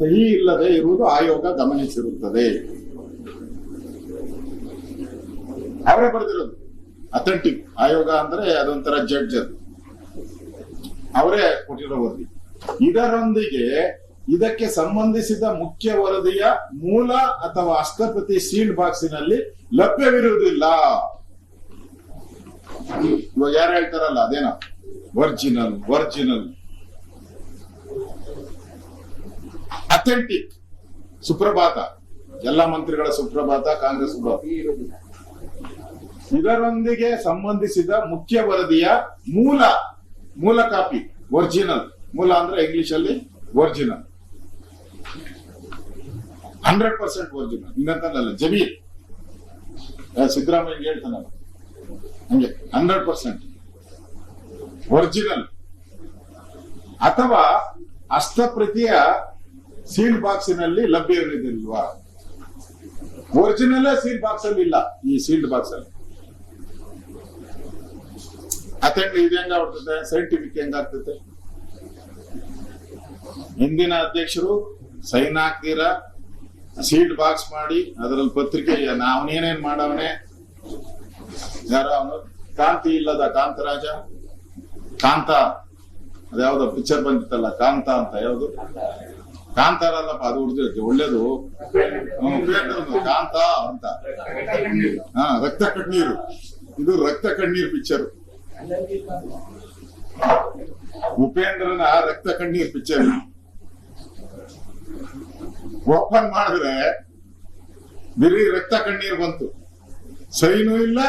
ಸಹಿ ಇಲ್ಲದೆ ಇರುವುದು ಆಯೋಗ ಗಮನಿಸಿರುತ್ತದೆ. ಅವರೇ ಬರೆದಿರೋದು ಅಥೆಂಟಿಕ್. ಆಯೋಗ ಅಂದ್ರೆ ಅದೊಂಥರ ಜಡ್ಜ್, ಅದು ಅವರೇ ಕೊಟ್ಟಿರೋ ವರದಿ. ಇದರೊಂದಿಗೆ ಇದಕ್ಕೆ ಸಂಬಂಧಿಸಿದ ಮುಖ್ಯ ವರದಿಯ ಮೂಲ ಅಥವಾ ಹಸ್ತಪ್ರತಿ ಸೀಲ್ಡ್ ಬಾಕ್ಸಿನಲ್ಲಿ ಲಭ್ಯವಿರುವುದಿಲ್ಲ. ಇವಾಗ ಯಾರು ಹೇಳ್ತಾರಲ್ಲ ಅದೇನೋ ಒರಿಜಿನಲ್ ಅಥೆಂಟಿಕ್ ಸುಪ್ರಭಾತ, ಎಲ್ಲ ಮಂತ್ರಿಗಳ ಸುಪ್ರಭಾತ, ಕಾಂಗ್ರೆಸ್ ಸುಪ್ರಭಾತ, ಇದರೊಂದಿಗೆ ಸಂಬಂಧಿಸಿದ ಮುಖ್ಯ ವರದಿಯ ಮೂಲ ಕಾಪಿ, ಒರಿಜಿನಲ್. ಮೂಲ ಅಂದ್ರೆ ಇಂಗ್ಲಿಷ್ ಅಲ್ಲಿ ಒರಿಜಿನಲ್, 100% ಒರಿಜಿನಲ್. ಹಿಂಗಂತಲ್ಲ ಜಮೀರ್ ಸಿದ್ದರಾಮಯ್ಯ ಹೇಳ್ತಾನಲ್ಲ ಹಂಗೆ 100% ಒರಿಜಿನಲ್ ಅಥವಾ ಹಸ್ತಪ್ರತಿಯ ಸೀಲ್ಡ್ ಬಾಕ್ಸಿನಲ್ಲಿ ಲಭ್ಯವಿರುವುದಿಲ್ವಾ? ಒರಿಜಿನಲ್ ಸೀಲ್ಡ್ ಬಾಕ್ಸ್ ಅಲ್ಲಿ ಇಲ್ಲ. ಈ ಸೀಲ್ಡ್ ಬಾಕ್ಸ್ ಅಲ್ಲಿ ಅಥೆಂಟಿಕ್ ಇದು ಹೆಂಗಾಗ್ತದೆ, ಸೈಂಟಿಫಿಕ್ ಹೆಂಗಾಗ್ತದೆ? ಹಿಂದಿನ ಅಧ್ಯಕ್ಷರು ಸೈನ್ ಹಾಕ್ತೀರ, ಸೀಲ್ಡ್ ಬಾಕ್ಸ್ ಮಾಡಿ ಅದರಲ್ಲಿ ಪತ್ರಿಕೆ ಅವನೇನೇನ್ ಮಾಡವನೆ, ಯಾರ ಅವನು ಕಾಂತಿ ಇಲ್ಲದ ಕಾಂತರಾಜ, ಕಾಂತ ಅದ್ಯಾವ್ದು ಪಿಕ್ಚರ್ ಬಂದಿತ್ತಲ್ಲ ಕಾಂತ ಅಂತ, ಯಾವ್ದು ಕಾಂತಾರ ಅಲ್ಲಪ್ಪ, ಅದು ಉಳಿದಿರುತ್ತೆ ಒಳ್ಳೇದು, ಕಾಂತ ಅಂತ. ರಕ್ತ ಕಣ್ಣೀರು, ಇದು ರಕ್ತ ಕಣ್ಣೀರ್ ಪಿಕ್ಚರ್, ಉಪೇಂದ್ರನ ರಕ್ತ ಕಣ್ಣೀರ್ ಪಿಕ್ಚರ್. ಓಪನ್ ಮಾಡಿದ್ರೆ ಬಿರಿ ರಕ್ತ ಕಣ್ಣೀರ್ ಬಂತು, ಸೈನು ಇಲ್ಲ,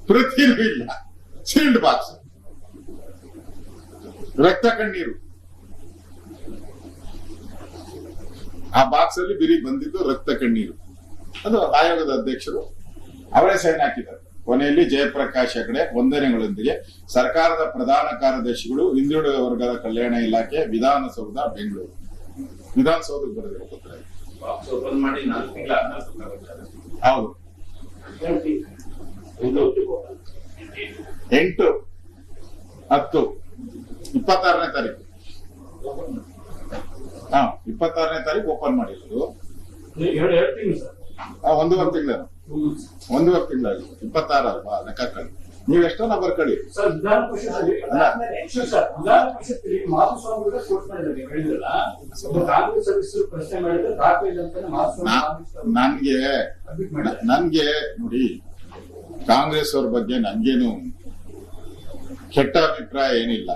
ಪ್ರತಿನೂ ಇಲ್ಲ, ಸೀಲ್ಡ್ ಬಾಕ್ಸ್, ರಕ್ತ ಕಣ್ಣೀರು. ಆ ಬಾಕ್ಸ್ ಅಲ್ಲಿ ಬಿರಿ ಬಂದಿದ್ದು ರಕ್ತ ಕಣ್ಣೀರು. ಅದು ಆಯೋಗದ ಅಧ್ಯಕ್ಷರು ಅವರೇ ಸೈನ್ ಹಾಕಿದ್ದಾರೆ. ಕೊನೆಯಲ್ಲಿ ಜಯಪ್ರಕಾಶ್ ಹೆಗಡೆ ವಂದನೆಗಳೊಂದಿಗೆ ಸರ್ಕಾರದ ಪ್ರಧಾನ ಕಾರ್ಯದರ್ಶಿಗಳು, ಹಿಂದುಳಿದ ವರ್ಗದ ಕಲ್ಯಾಣ ಇಲಾಖೆ, ವಿಧಾನಸೌಧ, ಬೆಂಗಳೂರು. ವಿಧಾನಸೌಧಕ್ಕೆ ಬರೆದಿರೋ ಪತ್ರ. ಹೌದು, 8/10/26ನೇ ತಾರೀಕು. 26ನೇ ತಾರೀಕು ಓಪನ್ ಮಾಡಿರೋದು. 1.5 ತಿಂಗಳು, 1.5 ತಿಂಗಳಾಗಿ 26 ಅಲ್ವಾ, ಲೆಕ್ಕ ಹಾಕೊಳ್ಳಿ. ನೀವೆಷ್ಟನ್ನ ಬರ್ಕೊಳ್ಳಿ. ನನ್ಗೆ ನೋಡಿ, ಕಾಂಗ್ರೆಸ್ ಅವ್ರ ಬಗ್ಗೆ ನನ್ಗೇನು ಕೆಟ್ಟ ಅಭಿಪ್ರಾಯ ಏನಿಲ್ಲ.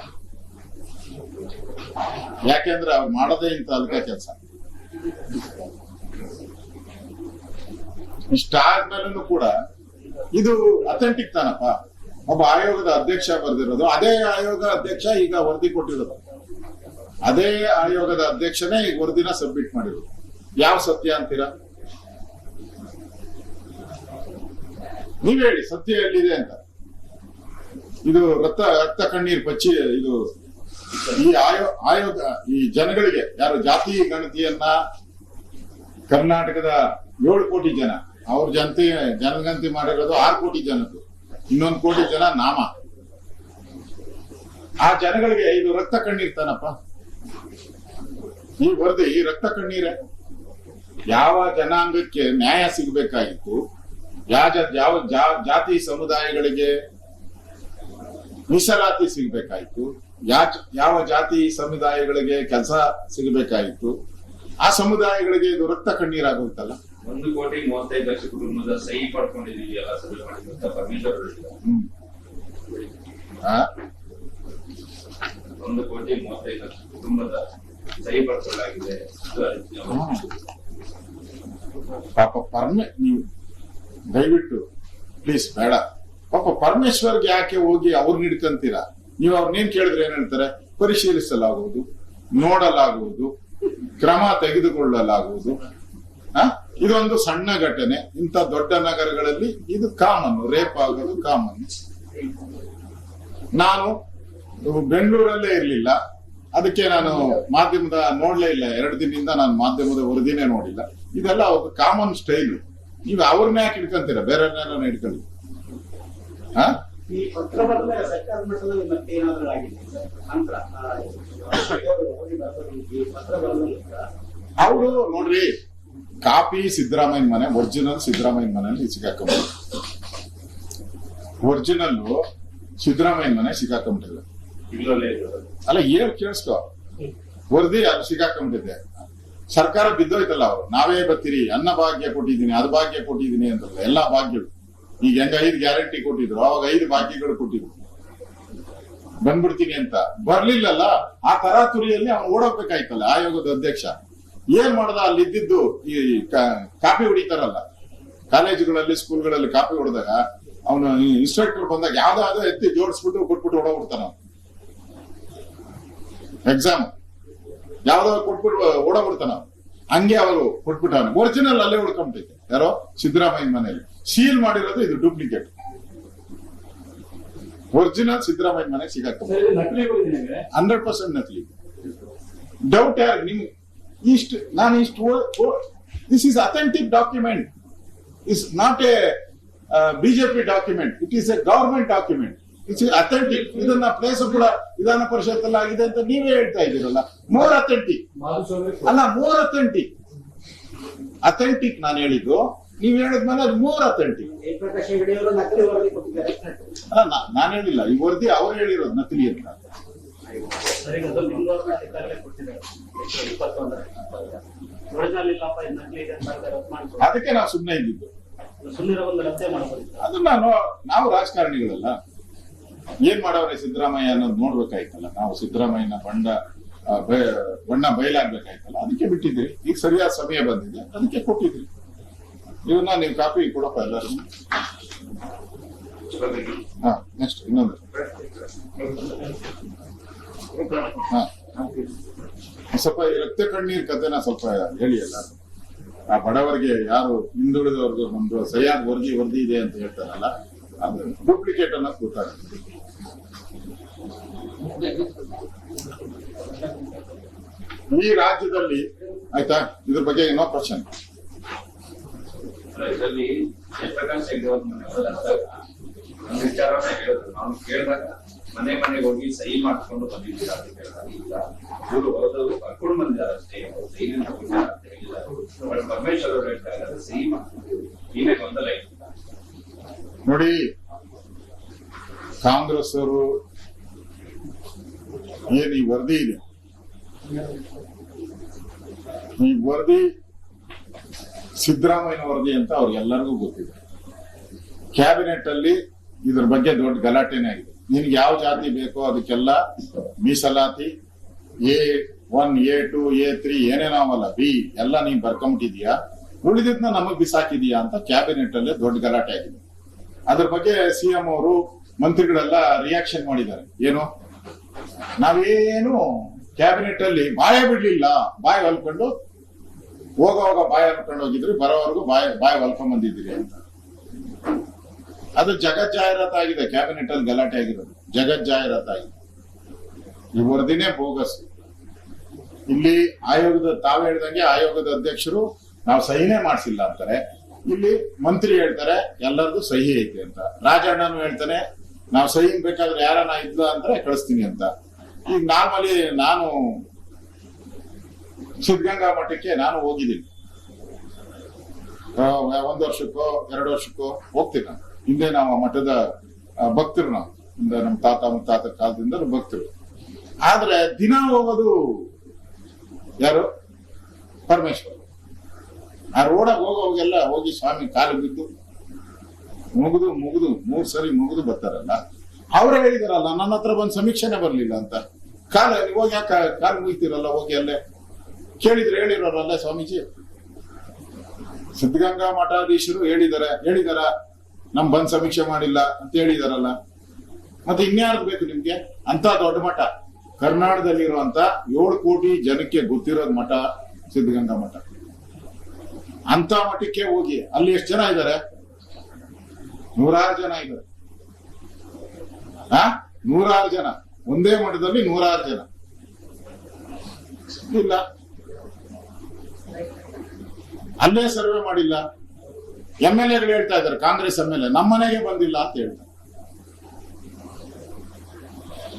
ಯಾಕೆಂದ್ರೆ ಅವ್ರು ಮಾಡೋದೇ ಇಂಥ ಅಲ್ಕ ಕೆಲಸ. ಇಷ್ಟಾದ್ಮೇಲೂ ಕೂಡ ಇದು ಅಥೆಂಟಿಕ್ ತಾನಪ್ಪ. ಒಬ್ಬ ಆಯೋಗದ ಅಧ್ಯಕ್ಷ ಬರ್ದಿರೋದು, ಅದೇ ಆಯೋಗ ಅಧ್ಯಕ್ಷ ಈಗ ವರದಿ ಕೊಟ್ಟಿರೋದು, ಅದೇ ಆಯೋಗದ ಅಧ್ಯಕ್ಷನೇ ಈಗ ವರದಿನ ಸಬ್ಮಿಟ್ ಮಾಡಿರೋದು. ಯಾವ ಸತ್ಯ ಅಂತೀರಾ? ನೀವ್ ಹೇಳಿ ಸತ್ಯ ಎಲ್ಲಿದೆ ಅಂತ. ಇದು ರಕ್ತ ಕಣ್ಣೀರ್ ಪಚ್ಚಿ. ಇದು ಈ ಆಯೋಗ ಈ ಜನಗಳಿಗೆ, ಯಾರು ಜಾತಿ ಗಣತಿಯನ್ನ ಕರ್ನಾಟಕದ 7 ಕೋಟಿ ಜನ, ಅವ್ರ ಜನಗಣತಿ ಮಾಡಿರೋದು 6 ಕೋಟಿ ಜನದ್ದು, 1 ಕೋಟಿ ಜನ ನಾಮ. ಆ ಜನಗಳಿಗೆ ಇದು ರಕ್ತ ಕಣ್ಣೀರ್ ತಾನಪ್ಪ. ಈ ವರದಿ ರಕ್ತ ಕಣ್ಣೀರೇ. ಯಾವ ಜನಾಂಗಕ್ಕೆ ನ್ಯಾಯ ಸಿಗಬೇಕಾಗಿತ್ತು, ಯಾವ ಜಾತಿ ಸಮುದಾಯಗಳಿಗೆ ಮೀಸಲಾತಿ ಸಿಗಬೇಕಾಯ್ತು, ಯಾವ ಜಾತಿ ಸಮುದಾಯಗಳಿಗೆ ಕೆಲಸ ಸಿಗಬೇಕಾಗಿತ್ತು, ಆ ಸಮುದಾಯಗಳಿಗೆ ಇದು ರಕ್ತ ಕಣ್ಣೀರಾಗೋಯ್ತಲ್ಲ. 1,35,00,000 ಕುಟುಂಬದ ಸಹಿ ಪಡ್ಕೊಂಡಿದ್ದೀವಿ ಎಲ್ಲ ಸಭೆ ಮಾಡಿದಂತ ಪರಮೇಶ್ವರ್ 1,35,00,000 ಕುಟುಂಬದ ಸಹಿ ಪಡ್ಕೊಳ್ಳಾಗಿದೆ. ಪಾಪ ನೀವು ದಯವಿಟ್ಟು ಪ್ಲೀಸ್ ಬೇಡ. ಪಾಪ ಪರಮೇಶ್ವರ್ಗೆ ಯಾಕೆ ಹೋಗಿ ಅವ್ರನ್ನ ಹಿಡ್ಕಂತೀರಾ? ನೀವು ಅವ್ರನ್ನೇನ್ ಕೇಳಿದ್ರೆ ಏನ್ ಹೇಳ್ತಾರೆ? ಪರಿಶೀಲಿಸಲಾಗುವುದು, ನೋಡಲಾಗುವುದು, ಕ್ರಮ ತೆಗೆದುಕೊಳ್ಳಲಾಗುವುದು. ಇದೊಂದು ಸಣ್ಣ ಘಟನೆ. ಇಂಥ ದೊಡ್ಡ ನಗರಗಳಲ್ಲಿ ಇದು ಕಾಮನ್, ರೇಪ್ ಆಗೋದು ಕಾಮನ್. ನಾನು ಬೆಂಗಳೂರಲ್ಲೇ ಇರ್ಲಿಲ್ಲ, ಅದಕ್ಕೆ ನಾನು ಮಾಧ್ಯಮದ ನೋಡ್ಲೇ ಇಲ್ಲ. 2 ದಿನದಿಂದ ನಾನು ಮಾಧ್ಯಮದ ವರದಿನೇ ನೋಡಿಲ್ಲ. ಇದೆಲ್ಲ ಒಂದು ಕಾಮನ್ ಸ್ಟೈಲ್. ನೀವು ಅವ್ರನ್ನ ಯಾಕೆ ಹಿಡ್ಕೊಂತೀರಾ? ಬೇರೆಯವ್ರನ್ನೆಲ್ಲ ಹಿಡ್ಕೊಳ್ಳಿ. ಈ ಪತ್ರ ಬರೆದ ಮೇಲೆ ಸರ್ಕಾರದ ಮಟ್ಟದಲ್ಲಿ ಮತ್ತೆ ಏನಾದರೂ ಆಗಿದೆ ಸರ್? ನಂತರ ಈ ಪತ್ರ ಬರೆದ ನಂತರ ಅವರು ನೋಡ್ರಿ, ಕಾಪಿ ಸಿದ್ದರಾಮಯ್ಯ ಮನೆ, ಒರಿಜಿನಲ್ ಸಿದ್ದರಾಮಯ್ಯ ಮನೆಯಲ್ಲಿ ಸಿಕ್ಕಾಕೊಂಡ್ಬಿಟ್ಟಿದೆ. ಒರಿಜಿನಲ್ ಸಿದ್ದರಾಮಯ್ಯ ಮನೆ ಸಿಕ್ಕಾಕೊಂಡ್ಬಿಟ್ಟಿದೆ. ಅಲ್ಲ, ಏನ್ ಕೇಳಿಸ್ಕೊ, ವರದಿ ಅಲ್ಲಿ ಸಿಕ್ಕಾಕೊಂಡ್ಬಿಟ್ಟಿದೆ. ಸರ್ಕಾರ ಬಿದ್ದೋಯ್ತಲ್ಲ, ಅವರು ನಾವೇ ಬರ್ತೀರಿ, ಅನ್ನ ಭಾಗ್ಯ ಕೊಟ್ಟಿದ್ದೀನಿ, ಅದು ಭಾಗ್ಯ ಕೊಟ್ಟಿದ್ದೀನಿ ಅಂತಲ್ಲ, ಎಲ್ಲಾ ಭಾಗ್ಯಗಳು. ಈಗ ಹೆಂಗ 5 ಗ್ಯಾರಂಟಿ ಕೊಟ್ಟಿದ್ರು, ಅವಾಗ 5 ಭಾಗ್ಯಗಳು ಕೊಟ್ಟಿದ್ರು. ಬಂದ್ಬಿಡ್ತೀನಿ ಅಂತ ಬರ್ಲಿಲ್ಲಲ್ಲ, ಆ ತರಾತುರಿಯಲ್ಲಿ ಅವ್ನು ಓಡೋಗ್ಬೇಕಾಯ್ತಲ್ಲ ಆಯೋಗದ ಅಧ್ಯಕ್ಷ. ಏನ್ ಮಾಡ್ದ, ಅಲ್ಲಿ ಇದ್ದಿದ್ದು ಈ ಕಾಪಿ ಹೊಡಿತಾರಲ್ಲ ಕಾಲೇಜುಗಳಲ್ಲಿ, ಸ್ಕೂಲ್ಗಳಲ್ಲಿ ಕಾಪಿ ಹೊಡೆದಾಗ ಅವನು ಇನ್ಸ್ಟ್ರಕ್ಟರ್ ಬಂದಾಗ ಯಾವ್ದಾದ್ರು ಎತ್ತಿ ಜೋಡಿಸ್ಬಿಟ್ಟು ಕೊಟ್ಬಿಟ್ಟು ಓಡೋಗ್ಬಿಡ್ತಾನ. ಎಕ್ಸಾಮ್ ಯಾವ್ದಾದ್ರು ಕೊಟ್ಬಿಟ್ಟು ಓಡೋಗ್ಬಿಡ್ತಾನ. ಹಂಗೆ ಅವರು ಕೊಟ್ಬಿಟ್ಟಾನ. ಒರಿಜಿನಲ್ ಅಲ್ಲೇ ಉಳ್ಕೊಂಬಿಟ್ಟೈತೆ. ಯಾರೋ ಸಿದ್ದರಾಮಯ್ಯ ಮನೆಯಲ್ಲಿ ಸೀಲ್ ಮಾಡಿರೋದು ಇದು ಡೂಪ್ಲಿಕೇಟ್. ಒರಿಜಿನಲ್ ಸಿದ್ದರಾಮಯ್ಯ ಮನೆಗೆ ಸಿಗಾಕ 100% ನಕಲಿ. ಡೌಟ್ ಯಾರು ನಿಮ್ಗೆ? This is authentic document. Is not A BJP document, it is A government document. It's authentic. ಇದನ್ನ ಪ್ಲೇಸ್ ಕೂಡ ವಿಧಾನ ಪರಿಷತ್ ಅಲ್ಲಿ ಆಗಿದೆ ಅಂತ ನೀವೇ ಹೇಳ್ತಾ ಇದ್ದೀರಲ್ಲ. ಮೋರ್ ಅಥೆಂಟಿಕ್ ಅಲ್ಲ, ಮೋರ್ ಅಥೆಂಟಿಕ್. ಅಥೆಂಟಿಕ್ ನಾನು ಹೇಳಿದ್ದು, ನೀವ್ ಹೇಳಿದ್ಮೇಲೆ ಅದು ಮೋರ್ ಅಥೆಂಟಿಕ್. ಜಯಪ್ರಕಾಶ್ ಹೆಗಡೆ ಅವರು ನಕಲಿ ವರದಿ ಕೊಟ್ಟಿದ್ದಾರೆ. ಅಲ್ಲ, ನಾನು ಹೇಳಿಲ್ಲ, ಈ ವರದಿ ಅವ್ರು ಹೇಳಿರೋದು ನಕಲಿ ಅಂತ. ಸರಿಗೆ ಅದು ನಿಮ್ಮ ಗೌರ್ಮೆಂಟ್ ಇದ್ದಾಗಲೇ ಕೊಟ್ಟಿದ್ದಾರೆ 21 ಒರಿಜಿನಲ್ ಇಲ್ಲಪ್ಪ, ಇದು ನಕಲಿ ಇದೆ ಅಂತ ಮಾಡ್ತಾರೆ. ಅದಕ್ಕೆ ನಾವು ಸುಮ್ಮನೆ ಇದ್ದಿದ್ದು. ಸುಮ್ಮನೆ ಒಂದು ರಸ್ತೆ ಮಾಡಬಹುದು. ಅದನ್ನ ನಾವು ರಾಜಕಾರಣಿಗಳಲ್ಲ, ಏನ್ ಮಾಡವ್ರೆ ಸಿದ್ದರಾಮಯ್ಯ ಅನ್ನೋದು ನೋಡ್ಬೇಕಾಯ್ತಲ್ಲ. ನಾವು ಸಿದ್ದರಾಮಯ್ಯನ ಬಣ್ಣ ಬಯಲಾಗ್ಬೇಕಾಯ್ತಲ್ಲ, ಅದಕ್ಕೆ ಬಿಟ್ಟಿದ್ರಿ. ಈಗ ಸರಿಯಾದ ಸಮಯ ಬಂದಿದೆ, ಅದಕ್ಕೆ ಕೊಟ್ಟಿದ್ರಿ. ಇವನ್ನ ನೀವು ಕಾಪಿ ಕೊಡಪ್ಪ ಎಲ್ಲರೂ. ಹಾ, ನೆಕ್ಸ್ಟ್ ಇನ್ನೊಂದು. ಹಾ, ಸ್ವಲ್ಪ ಈ ರಕ್ತ ಕಣ್ಣೀರ್ ಕಥೆನ ಸ್ವಲ್ಪ ಹೇಳಿ ಎಲ್ಲ. ಆ ಬಡವರಿಗೆ, ಯಾರು ಹಿಂದುಳಿದವ್ರಿಗೆ ನಮ್ದು ಸರಿಯಾದ ವರದಿ ಇದೆ ಅಂತ ಹೇಳ್ತಾರಲ್ಲ, ಅದು ಡೂಪ್ಲಿಕೇಟ್ ಅನ್ನೋದು ಗೊತ್ತಾಗುತ್ತೆ. ಈ ರಾಜ್ಯದಲ್ಲಿ ಆಯ್ತಾ, ಇದ್ರ ಬಗ್ಗೆ ಏನೋ ಕ್ವಶನ್. ಇದರಲ್ಲಿ ಜಯಪ್ರಕಾಶ್ ಹೆಗ್ಡೆ ಅವ್ರ ಮನೆಯವರೆಲ್ಲ ಒಂದು ವಿಚಾರನ ಹೇಳಿದ್ರು. ನಾವು ಕೇಳಿದಾಗ ಮನೆಗೆ ಹೋಗಿ ಸಹಿ ಮಾಡ್ಕೊಂಡು ಬಂದಿದ್ದೀರಾ ಅಂತ ಕೇಳಿದಾಗ, ಇಲ್ಲ ಇವರು ಹೋದವರು ಕರ್ಕೊಂಡು ಬಂದಿದ್ದಾರೆ ಅಷ್ಟೇ, ಅವ್ರು ಸಹಿನ ಕೊಟ್ಟಿಲ್ಲ ಅಂತ ಹೇಳಿದ್ದಾರೆ. ಪರಮೇಶ್ವರ್ ಅವರು ಹೇಳ್ತಾ ಇದ್ದಾರೆ ಸಹಿ ಮಾಡ್ಕೊಂಡು, ನೀವೇ ಗೊಂದಲ ಇಲ್ಲ ನೋಡಿ. ಕಾಂಗ್ರೆಸ್ ಅವರು ಏನ್ ಈ ವರದಿ ಇದೆ, ಈ ವರದಿ ಸಿದ್ದರಾಮಯ್ಯ ವರದಿ ಅಂತ ಅವ್ರಿಗೆಲ್ಲರಿಗೂ ಗೊತ್ತಿದೆ. ಕ್ಯಾಬಿನೆಟ್ ಅಲ್ಲಿ ಇದ್ರ ಬಗ್ಗೆ ದೊಡ್ಡ ಗಲಾಟೆನೇ ಆಗಿದೆ. ನಿನ್ಗೆ ಯಾವ ಜಾತಿ ಬೇಕೋ ಅದಕ್ಕೆಲ್ಲ ಮೀಸಲಾತಿ, A1, A2, A3 ಏನೇನಾವಲ್ಲ, B ಎಲ್ಲ ನೀನ್ ಬರ್ಕೊಂಬಿಟ್ಟಿದ್ಯಾ, ಉಳಿದಿದ್ನ ನಮಗ್ ಬಿಸಾಕಿದೀಯಾ ಅಂತ ಕ್ಯಾಬಿನೆಟ್ ಅಲ್ಲೇ ದೊಡ್ಡ ಗಲಾಟೆ ಆಗಿದೆ. ಅದ್ರ ಬಗ್ಗೆ ಸಿಎಂ ಅವರು, ಮಂತ್ರಿಗಳೆಲ್ಲ ರಿಯಾಕ್ಷನ್ ಮಾಡಿದ್ದಾರೆ. ಏನು, ನಾವೇನು ಕ್ಯಾಬಿನೆಟ್ ಅಲ್ಲಿ ಬಾಯ ಬಿಡ್ಲಿಲ್ಲ, ಬಾಯಿ ಹೊಲ್ಕೊಂಡು ಹೋಗೋವಾಗ ಬಾಯಿ ಹೊಲ್ಕೊಂಡು ಹೋಗಿದ್ರಿ, ಬರೋವರೆಗೂ ಬಾಯಿ ಹೊಲ್ಕೊಂಡ್ ಬಂದಿದ್ದೀರಿ ಅಂತ. ಅದು ಜಗತ್ ಜಾಹೀರಾತ್ ಆಗಿದೆ. ಕ್ಯಾಬಿನೆಟ್ ಅಲ್ಲಿ ಗಲಾಟೆ ಆಗಿರೋದು ಜಗತ್ ಜಾಹೀರಾತ್ ಆಗಿದೆ. ಈ ವರದಿನೇ ಬೋಗಸ್. ಇಲ್ಲಿ ಆಯೋಗದ, ತಾವು ಹೇಳ್ದಂಗೆ ಆಯೋಗದ ಅಧ್ಯಕ್ಷರು ನಾವು ಸಹಿನೇ ಮಾಡಿಸಿಲ್ಲ ಅಂತಾರೆ. ಇಲ್ಲಿ ಮಂತ್ರಿ ಹೇಳ್ತಾರೆ ಎಲ್ಲರದು ಸಹಿ ಐತೆ ಅಂತ. ರಾಜಣ್ಣನು ಹೇಳ್ತಾನೆ ನಾವು ಸಹಿ ಬೇಕಾದ್ರೆ ಯಾರನ್ನ ಇದ್ದ ಅಂದ್ರೆ ಕಳಿಸ್ತೀನಿ ಅಂತ. ಈಗ ನಾರ್ಮಲಿ ನಾನು ಸಿದ್ಧಗಂಗಾ ಮಠಕ್ಕೆ ನಾನು ಹೋಗಿದ್ದೀನಿ. 1 ವರ್ಷಕ್ಕೋ 2 ವರ್ಷಕ್ಕೋ ಹೋಗ್ತೀನಿ ನಾನು. ಹಿಂದೆ ನಾವು ಮಠದ ಭಕ್ತರು, ನಾವು ನಮ್ಮ ತಾತ ಮುತ್ತಾತ ಕಾಲದಿಂದ ಭಕ್ತರು. ಆದ್ರೆ ದಿನ ಹೋಗೋದು ಯಾರು? ಪರಮೇಶ್ವರ್. ಆ ರೋಡಾಗ ಹೋಗೋವಾಗೆಲ್ಲ ಹೋಗಿ ಸ್ವಾಮಿ ಕಾಲು ಬಿದ್ದು ಮುಗಿದು 3 ಸರಿ ಮುಗಿದು ಬರ್ತಾರಲ್ಲ. ಅವರೇ ಹೇಳಿದಾರಲ್ಲ, ನನ್ನ ಹತ್ರ ಬಂದು ಸಮೀಕ್ಷೆನೆ ಬರ್ಲಿಲ್ಲ ಅಂತ. ಹೋಗಿ ಯಾಕೆ ಕಾಲು ಮುಗಿತೀರಲ್ಲ, ಹೋಗಿ ಅಲ್ಲೇ ಕೇಳಿದ್ರೆ ಹೇಳಿರೋರಲ್ಲ ಸ್ವಾಮೀಜಿ. ಸಿದ್ಧಗಂಗಾ ಮಠಾಧೀಶರು ಹೇಳಿದಾರ ನಮ್ ಬಂದ್ ಸಮೀಕ್ಷೆ ಮಾಡಿಲ್ಲ ಅಂತ ಹೇಳಿದಾರಲ್ಲ. ಮತ್ತೆ ಇನ್ಯಾರ್ದು ಬೇಕು ನಿಮ್ಗೆ? ಅಂತ ದೊಡ್ಡ ಮಠ, ಕರ್ನಾಟಕದಲ್ಲಿರುವಂತ 7 ಕೋಟಿ ಜನಕ್ಕೆ ಗೊತ್ತಿರೋದ್ ಮಠ ಸಿದ್ಧಗಂಗಾ ಮಠ. ಅಂತ ಮಠಕ್ಕೆ ಹೋಗಿ ಅಲ್ಲಿ ಎಷ್ಟು ಜನ ಇದ್ದಾರೆ? 100 ಜನ ಇದ್ದಾರೆ. 100 ಜನ ಒಂದೇ ಮಠದಲ್ಲಿ 100 ಜನ ಇಲ್ಲ. ಅಲ್ಲೇ ಸರ್ವೆ ಮಾಡಿಲ್ಲ. MLA ಗಳು ಹೇಳ್ತಾ ಇದ್ದಾರೆ, ಕಾಂಗ್ರೆಸ್ MLA ನಮ್ಮ ಮನೆಗೆ ಬಂದಿಲ್ಲ ಅಂತ ಹೇಳ್ತಾರೆ.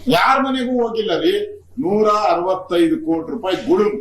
ಯಾರ ಮನೆಗೂ ಹೋಗಿಲ್ಲ ರೀ. 165 ಕೋಟಿ ರೂಪಾಯಿ ಗುಳುಂ